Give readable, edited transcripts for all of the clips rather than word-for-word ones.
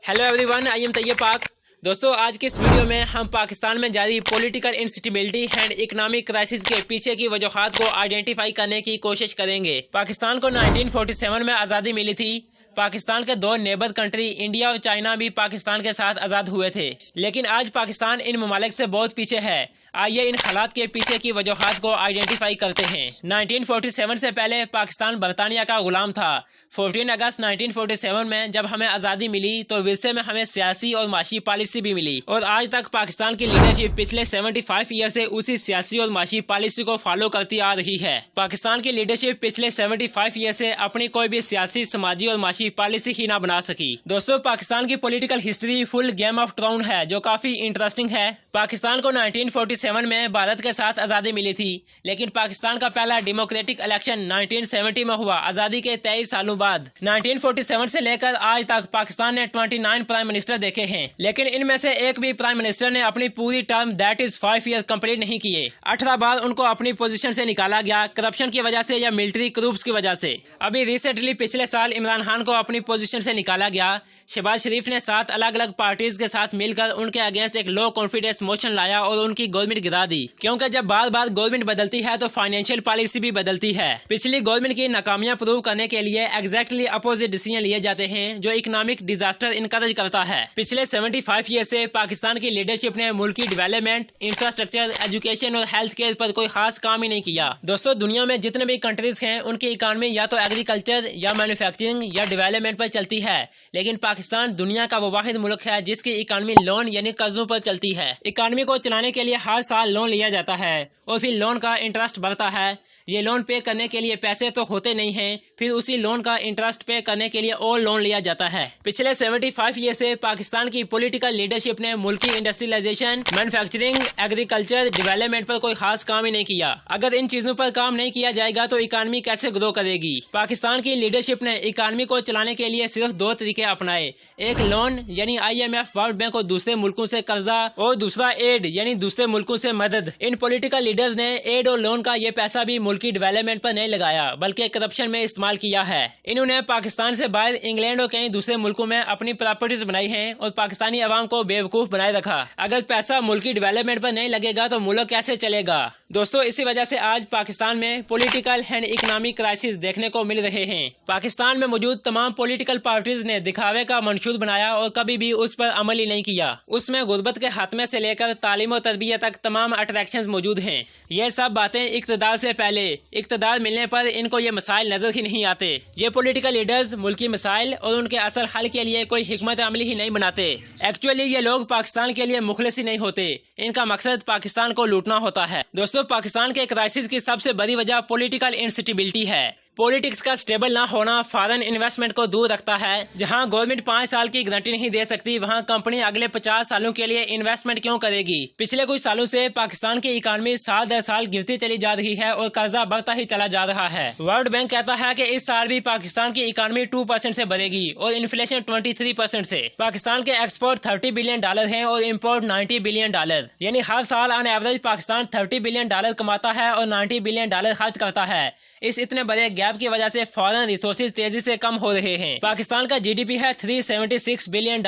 Hello everyone, I am Tayyab Pak. दोस्तों, आज के इस वीडियो में हम पाकिस्तान में जारी political instability and economic crisis के पीछे की वजूहात को आइडेंटिफाई करने की कोशिश करेंगे। पाकिस्तान को 1947 में आज़ादी मिली थी। पाकिस्तान के दो नेबर कंट्री इंडिया और चाइना भी पाकिस्तान के साथ आज़ाद हुए थे, लेकिन आज पाकिस्तान इन ममालिक से बहुत पीछे है। आइए इन हालात के पीछे की वजूहात को आइडेंटिफाई करते हैं। 1947 से पहले पाकिस्तान बरतानिया का गुलाम था। 14 अगस्त 1947 में जब हमें आज़ादी मिली तो विरसे में हमें सियासी और माशी पॉलिसी भी मिली, और आज तक पाकिस्तान की लीडरशिप पिछले 75 ईयर से उसी सियासी और माशी पॉलिसी को फॉलो करती आ रही है। पाकिस्तान की लीडरशिप पिछले 75 ईयर से अपनी कोई भी सियासी, समाजी और माशी पॉलिसी ही ना बना सकी। दोस्तों, पाकिस्तान की political history full game of throne है जो काफी इंटरेस्टिंग है। पाकिस्तान को 1947 में भारत के साथ आज़ादी मिली थी, लेकिन पाकिस्तान का पहला डेमोक्रेटिक इलेक्शन 1970 में हुआ, आज़ादी के 23 सालों बाद। 1947 से लेकर आज तक पाकिस्तान ने 29 प्राइम मिनिस्टर देखे हैं, लेकिन इनमें से एक भी प्राइम मिनिस्टर ने अपनी पूरी term that is 5 year complete नहीं किए। 18 बार उनको अपनी पोजीशन से निकाला गया, करप्शन की वजह से या मिलिट्री क्रूप्स की वजह से। अभी रिसेंटली पिछले साल इमरान खान को अपनी पोजीशन से निकाला गया। शहबाज शरीफ ने 7 अलग अलग पार्टीज के साथ मिलकर उनके अगेंस्ट एक लो कॉन्फिडेंस मोशन लाया और उनकी गवर्नमेंट गिरा दी, क्योंकि जब बार बार गवर्नमेंट बदलती है तो फाइनेंशियल पॉलिसी भी बदलती है। पिछली गवर्नमेंट की नाकामियां प्रूव करने के लिए एग्जैक्टली अपोजिट डिसीजन लिए जाते हैं जो इकोनॉमिक डिजास्टर इनकरेज करता है। पिछले 75 ईयर से पाकिस्तान की लीडरशिप ने मुल्की डेवलपमेंट, इंफ्रास्ट्रक्चर, एजुकेशन और हेल्थ केयर पर कोई खास काम ही नहीं किया। दोस्तों, दुनिया में जितने भी कंट्रीज हैं उनकी इकोनॉमी या तो एग्रीकल्चर या मैन्युफैक्चरिंग या डेवलपमेंट पर चलती है, लेकिन पाकिस्तान दुनिया का वो वाहिद मुल्क है जिसकी इकोनॉमी लोन यानी कर्जों पर चलती है। इकोनॉमी को चलाने के लिए हर साल लोन लिया जाता है और फिर लोन का इंटरेस्ट बढ़ता है। ये लोन पे करने के लिए पैसे तो होते नहीं हैं, फिर उसी लोन का इंटरेस्ट पे करने के लिए और लोन लिया जाता है। पिछले 75 ईयर से पाकिस्तान की पॉलिटिकल लीडरशिप ने मुल्की इंडस्ट्रियलाइजेशन, मैन्युफैक्चरिंग, एग्रीकल्चर, डेवलपमेंट पर कोई खास काम ही नहीं किया। अगर इन चीजों पर काम नहीं किया जाएगा तो इकोनॉमी कैसे ग्रो करेगी? पाकिस्तान की लीडरशिप ने इकोनॉमी को चलाने के लिए सिर्फ 2 तरीके अपनाए, एक लोन यानी IMF वर्ल्ड बैंक और दूसरे मुल्कों से कर्जा, और दूसरा एड यानी दूसरे मुल्कों से मदद। इन पॉलिटिकल लीडर्स ने एड और लोन का ये पैसा भी मुल्की डेवलपमेंट पर नहीं लगाया, बल्कि करप्शन में इस्तेमाल किया है। इन्होंने पाकिस्तान से बाहर इंग्लैंड और कई दूसरे मुल्कों में अपनी प्रॉपर्टीज बनाई हैं और पाकिस्तानी अवाम को बेवकूफ बनाए रखा। अगर पैसा मुल्की डेवलपमेंट पर नहीं लगेगा तो मुल्क कैसे चलेगा? दोस्तों, इसी वजह से आज पाकिस्तान में पॉलिटिकल एंड इकोनॉमिक क्राइसिस देखने को मिल रहे हैं। पाकिस्तान में मौजूद तमाम पॉलिटिकल पार्टीज ने दिखावे का मंशूर बनाया और कभी भी उस पर अमल ही नहीं किया। उसमें गुर्बत के खात्मे से लेकर तालीम और तरबियत तक तमाम अट्रैक्शंस मौजूद हैं। ये सब बातें इक़्तिदार से पहले, इक़्तिदार मिलने पर इनको ये मसाइल नजर ही नहीं आते। ये पॉलिटिकल लीडर्स मुल्की मसाइल और उनके असल हल के लिए कोई हिकमत अमली ही नहीं बनाते। एक्चुअली ये लोग पाकिस्तान के लिए मुखलिस ही नहीं होते, इनका मकसद पाकिस्तान को लूटना होता है। दोस्तों, पाकिस्तान के क्राइसिस की सबसे बड़ी वजह पॉलिटिकल इंस्टेबिलिटी है। पॉलिटिक्स का स्टेबल ना होना फॉरेन इन्वेस्टमेंट को दूर रखता है। जहां गवर्नमेंट 5 साल की गारंटी नहीं दे सकती, वहां कंपनी अगले 50 सालों के लिए इन्वेस्टमेंट क्यों करेगी? पिछले कुछ सालों से पाकिस्तान की इकोनॉमी साल दर साल गिरती चली जा रही है और कर्जा बढ़ता ही चला जा रहा है। वर्ल्ड बैंक कहता है कि इस साल भी पाकिस्तान की इकोनॉमी 2% से बढ़ेगी और इन्फ्लेशन 23% से। पाकिस्तान के एक्सपोर्ट $30 बिलियन हैं और इम्पोर्ट $90 बिलियन, यानी हर साल ऑन एवरेज पाकिस्तान $30 बिलियन कमाता है और $90 बिलियन खर्च करता है। इस इतने बड़े गैप की वजह से फॉरेन रिसोर्सेज तेजी से कम हो रहे हैं। पाकिस्तान का GDP है $376 बिलियन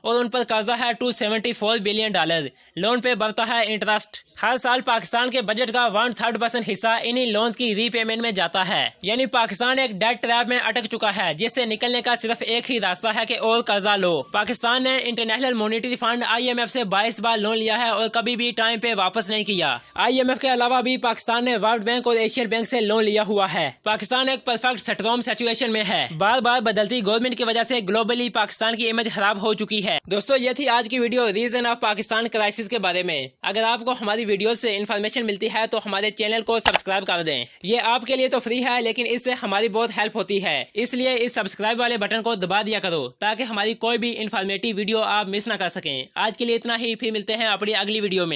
और उन पर कर्जा है $274 बिलियन। लोन पे बढ़ता है इंटरेस्ट। हर साल पाकिस्तान के बजट का 1/3% हिस्सा इन्हीं लोन्स की रीपेमेंट में जाता है, यानी पाकिस्तान एक डेट ट्रैप में अटक चुका है जिससे निकलने का सिर्फ एक ही रास्ता है कि और कर्जा लो। पाकिस्तान ने इंटरनेशनल मॉनेटरी फंड IMF से 22 बार लोन लिया है और कभी भी टाइम पे वापस नहीं किया। IMF के अलावा भी पाकिस्तान ने वर्ल्ड बैंक और एशियन बैंक से लोन लिया हुआ है। पाकिस्तान एक परफेक्ट स्ट्रॉन्ग सिचुएशन में है। बार बार बदलती गवर्नमेंट की वजह से ग्लोबली पाकिस्तान की इमेज खराब हो चुकी है। दोस्तों, ये थी आज की video reason of Pakistan crisis के बारे में। अगर आपको हमारी वीडियो से इन्फॉर्मेशन मिलती है तो हमारे चैनल को सब्सक्राइब कर दें। ये आपके लिए तो फ्री है, लेकिन इससे हमारी बहुत हेल्प होती है, इसलिए इस सब्सक्राइब वाले बटन को दबा दिया करो ताकि हमारी कोई भी इन्फॉर्मेटिव वीडियो आप मिस ना कर सकें। आज के लिए इतना ही, फिर मिलते हैं अपनी अगली वीडियो में।